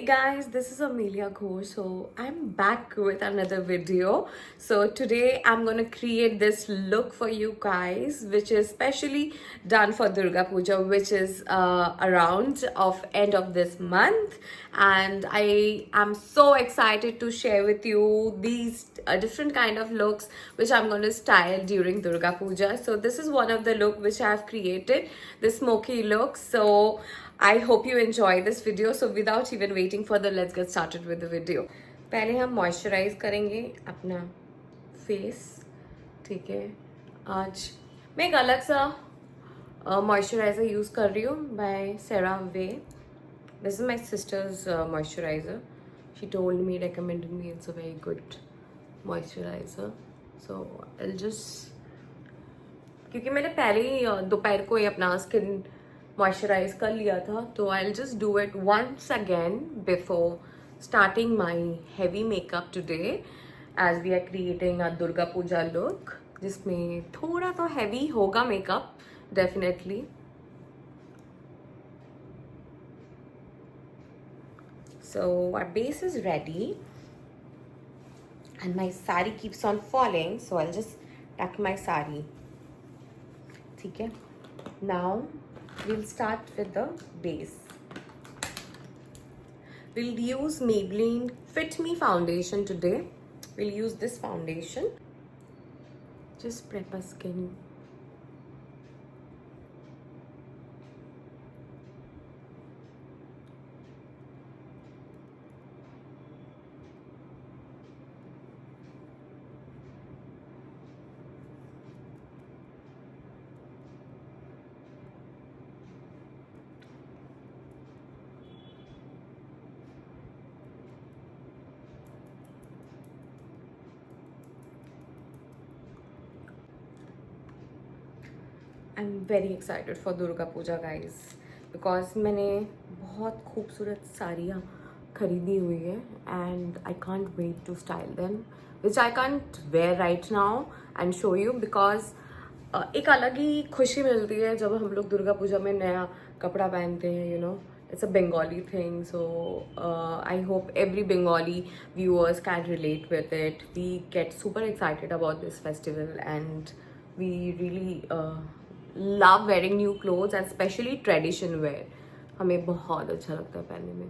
guys, this is Amelia Ghosh. So I'm back with another video. So today I'm gonna create this look for you guys, which is specially done for Durga Puja, which is around of end of this month. And I am so excited to share with you these different kind of looks which I'm going to style during Durga Puja. So this is one of the look which I've created, the smoky look. So I hope you enjoy this video. So without even waiting further, let's get started with the video. पहले हम moisturise करेंगे अपना face. ठीक है, आज मैं एक अलग सा मॉइस्चराइजर यूज़ कर रही हूँ bye CeraVe. This is my sister's moisturizer. She told me, recommended me, it's a very good moisturizer. So I'll just, क्योंकि मैंने पहले ही दोपहर को ही अपना स्किन मॉइस्चराइज कर लिया था, तो I'll just do it once again before starting my heavy makeup today, as we are creating a Durga Puja look, जिसमें थोड़ा तो heavy होगा makeup definitely. So our base is ready and my sari keeps on falling, so I'll just tuck my sari. Okay, now we'll start with the base. We'll use Maybelline Fit Me foundation today. We'll use this foundation. Just prep our skin. I'm very excited for Durga Puja guys, because मैंने बहुत खूबसूरत साड़ियाँ खरीदी हुई है and I can't wait to style them, which I can't wear right now and show you, because एक अलग ही खुशी मिलती है जब हम लोग दुर्गा पूजा में नया कपड़ा पहनते हैं, you know. It's a Bengali thing, so I hope every Bengali viewers can relate with it. We get super excited about this festival and we really love wearing new clothes and especially tradition wear. हमें बहुत अच्छा लगता है पहनने में.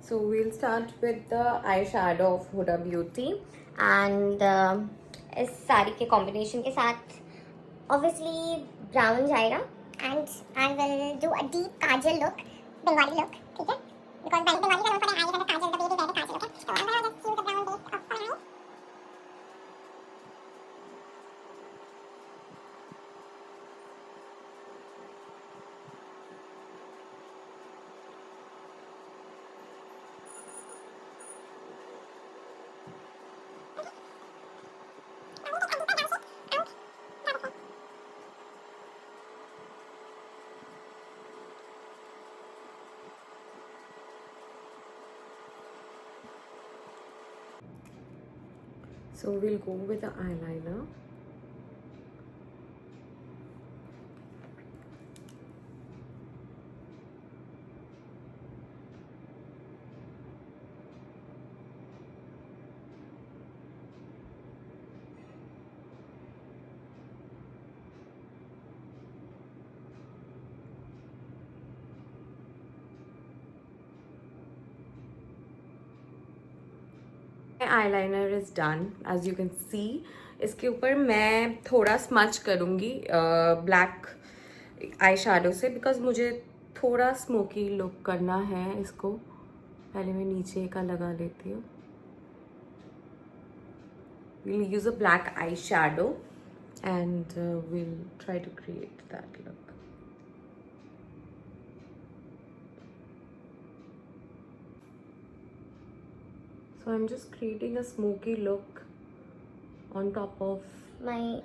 So we'll start with the eyeshadow of Huda Beauty. And इस साड़ी के combination के साथ obviously brown जाएगा. And I will do a deep kajal look, Bengali look, ठीक है? Because Bengali का look है, I kajal, the baby wear the kajal, okay? So I'm gonna just use the brown base of my eyes. So we'll go with the eyeliner. Eyeliner is done, as you can see. इसके ऊपर मैं थोड़ा smudge करूँगी black eye shadow से, because मुझे थोड़ा smoky look करना है इसको. पहले मैं नीचे का लगा लेती हूँ. we'll use a black eye shadow and we'll try to create that look. So I'm just creating a smoky look on top of My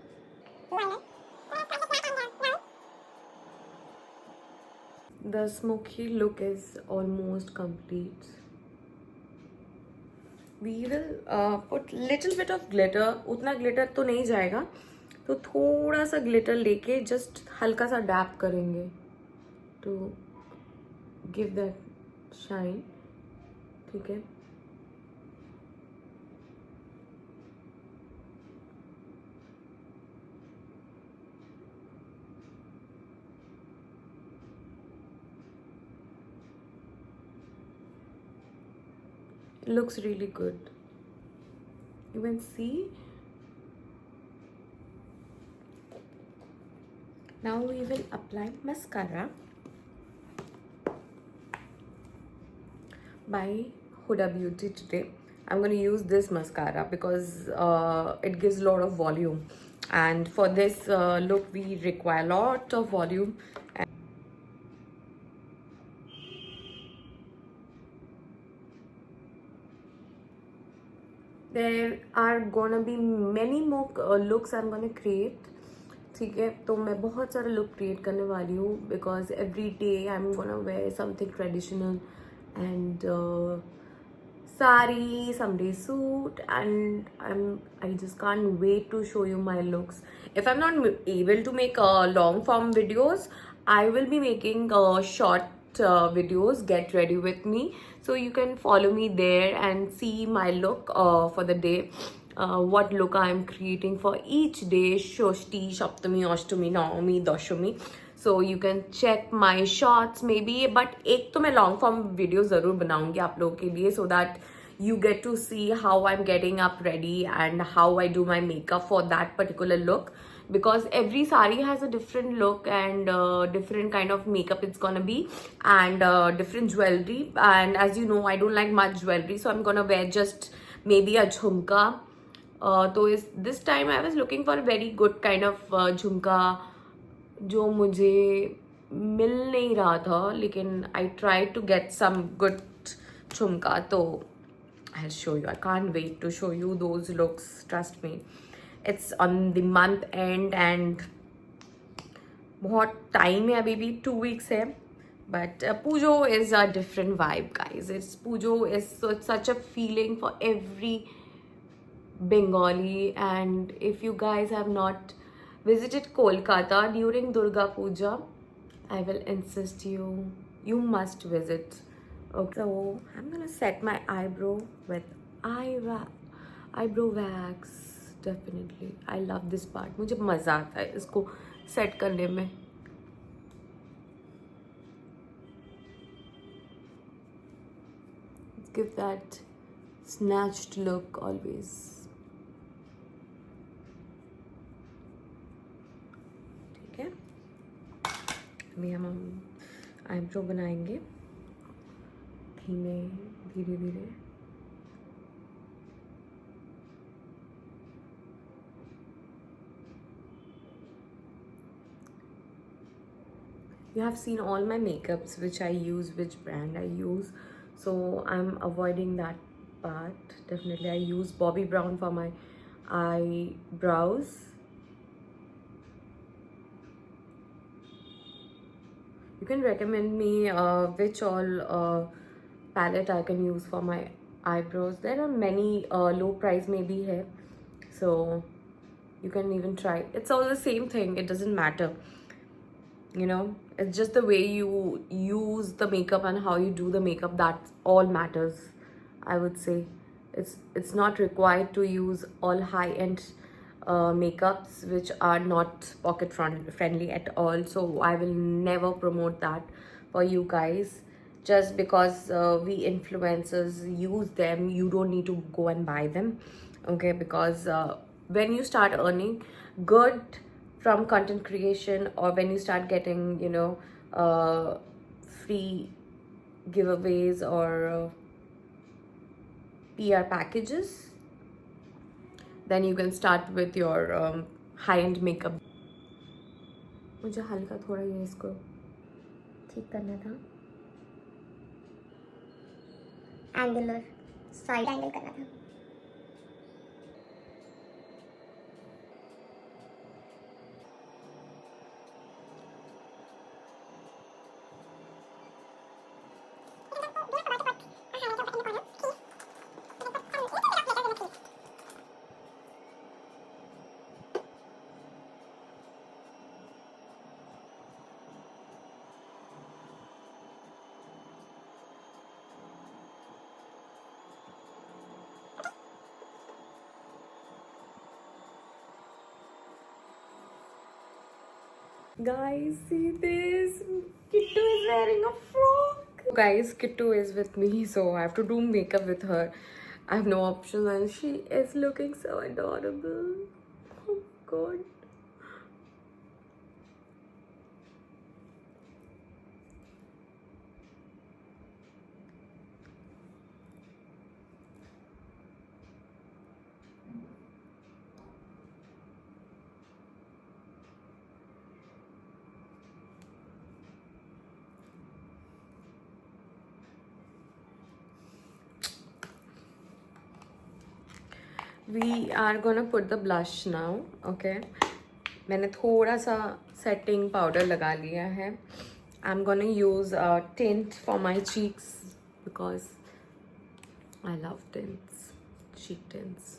the smoky look is almost complete. We will put little bit of glitter. उतना glitter तो नहीं जाएगा, तो थोड़ा सा glitter लेके just हल्का सा डैप करेंगे टू गिव दैट शाइन. ठीक है. It looks really good. You can see. Now we will apply mascara by Huda Beauty today. I'm going to use this mascara because it gives a lot of volume, and for this look we require a lot of volume. There are gonna be many more looks I'm gonna create. ठीक है, तो मैं बहुत सारे look create करने वाली हूँ because every day I am gonna wear something traditional and sari, someday suit, and I just can't wait to show you my looks. If I'm not able to make long form videos, I will be making short videos. Get ready with me, so you can follow me there and see my look for the day. What look I am creating for each day, Shoshti, Saptami, Ashtami, Navami, Dashami. So you can check my shorts maybe, but एक तो मैं long form video ज़रूर बनाऊंगी आप लोगों के लिए, so that you get to see how I'm getting up ready and how I do my makeup for that particular look, because every sari has a different look and different kind of makeup it's gonna be, and different jewelry. And as you know, I don't like much jewelry, so I'm gonna wear just maybe a jhumka. तो इस this time I was looking for a very good kind of झुमका जो मुझे मिल नहीं रहा था, लेकिन I tried to get some good झुमका. तो I'll show you. I can't wait to show you those looks. Trust me. It's on the month end and बहुत टाइम है, अभी भी 2 weeks है. But Pujo is a different vibe, guys. Pujo is such a feeling for every Bengali, and if you guys have not visited Kolkata during Durga Puja, I will insist you must visit. Okay, so I'm gonna set my eyebrow with eyebrow wax. Definitely, I love this part. मुझे मजा आता है इसको set करने में. Give that snatched look always. ठीक है, अभी हम आईब्रो बनाएंगे धीमे धीरे धीरे. You have seen all my makeups which I use, which brand I use, so I'm avoiding that part. Definitely I use Bobbi Brown for my eyebrows. You can recommend me which all palette I can use for my eyebrows. There are many low price maybe here, so you can even try. It's all the same thing, it doesn't matter, you know. It's just the way you use the makeup and how you do the makeup, that all matters, I would say. It's not required to use all high-end makeups which are not pocket friendly at all, so I will never promote that for you guys. Just because we influencers use them, you don't need to go and buy them, okay? Because when you start earning good from content creation, or when you start getting, you know, free giveaways or PR packages, then you can start with your high-end makeup. मुझे हल्का थोड़ा ये इसको ठीक करना था, angular side angle करना था. Guys, see this. Kittu is wearing a frock. Guys, Kittu is with me, so I have to do makeup with her. I have no option, and she is looking so adorable. Oh God. We are gonna put the blush now, okay? मैंने थोड़ा सा setting powder लगा लिया है. I'm gonna use a tint for my cheeks because I love tints, cheek tints.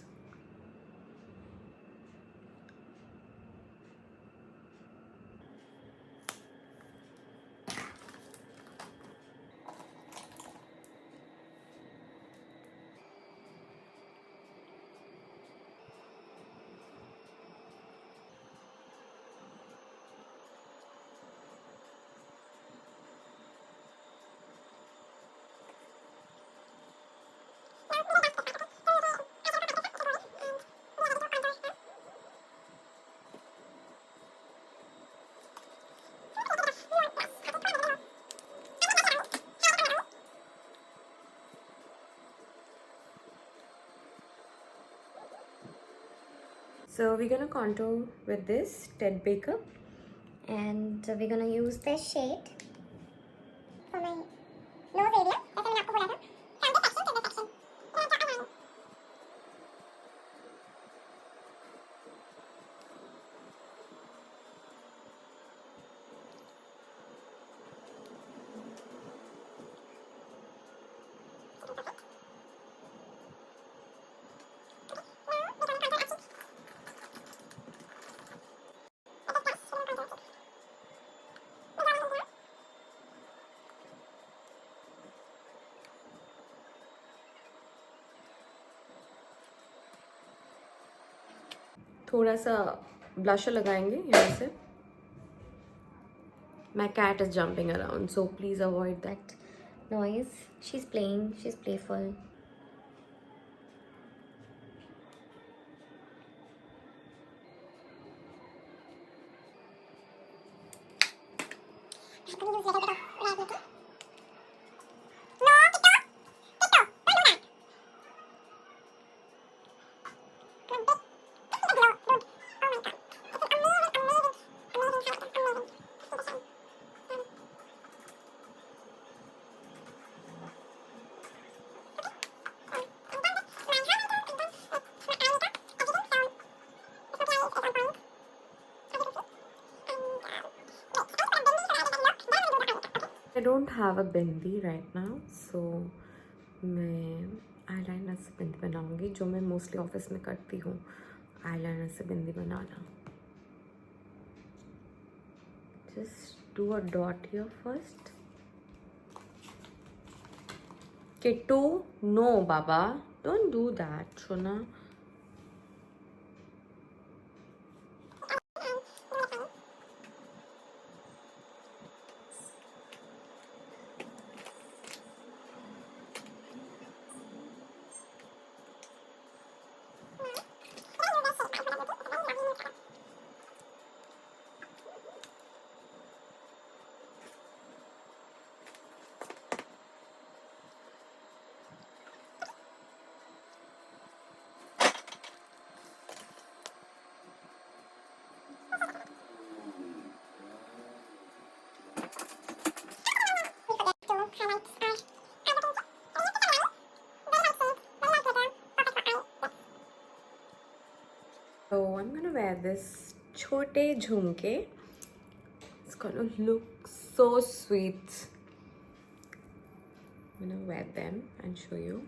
So we're gonna contour with this Ted Baker. And we're gonna use this shade for my nose area. जैसे मैंने आपको बोला था. From this section to this section. तो क्या करना है? थोड़ा सा ब्लशर लगाएंगे यहाँ से. My cat is jumping around, so please avoid that. Noise. She's playing. She's playful. I don't have a bindi right now, so मैं eyeliner से बिंदी बनाऊंगी, जो मैं मोस्टली ऑफिस में करती हूँ, eyeliner से बिंदी बनाना. Just do a dot here first. Kittu, no, Baba, don't do that, Shona. So I'm gonna wear this chote jhumke. It's gonna look so sweet. I'm gonna wear them and show you.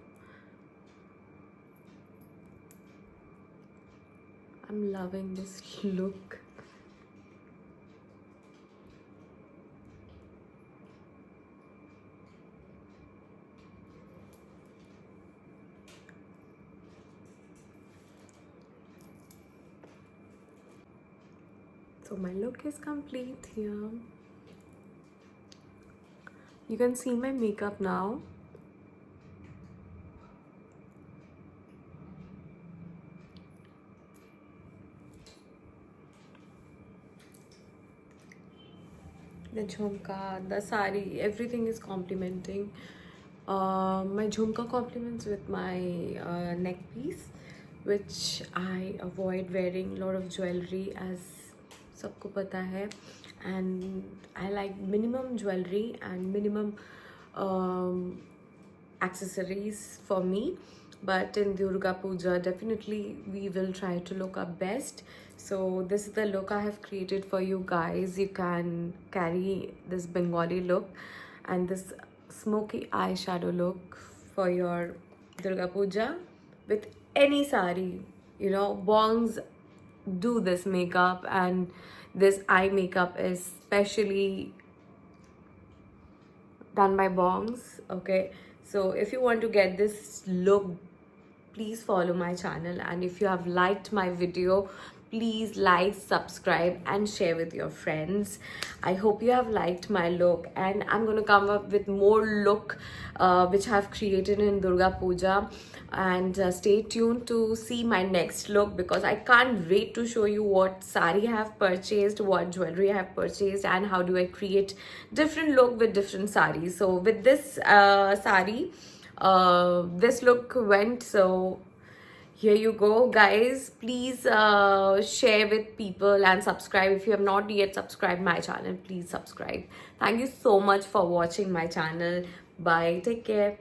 I'm loving this look. So my look is complete here. You can see my makeup now. The jhumka, the sari, everything is complementing. My jhumka complements with my neck piece, which I avoid wearing a lot of jewelry, as सबको पता है, and I like minimum jewelry and minimum accessories for me. But in Durga Puja, definitely we will try to look our best. So this is the look I have created for you guys. You can carry this Bengali look and this smoky eyeshadow look for your Durga Puja with any sari. You know, bongs do this makeup, and this eye makeup is specially done by bongs. Okay, so if you want to get this look, please follow my channel, and if you have liked my video, please like, subscribe and share with your friends. I hope you have liked my look, and I'm going to come up with more look which I have created in Durga Puja. And stay tuned to see my next look, because I can't wait to show you what sari I have purchased, what jewelry I have purchased, and how do I create different look with different saris. So with this sari, this look went. So here you go, guys. Please share with people and subscribe. If you have not yet subscribed my channel, please subscribe. Thank you so much for watching my channel. Bye, take care.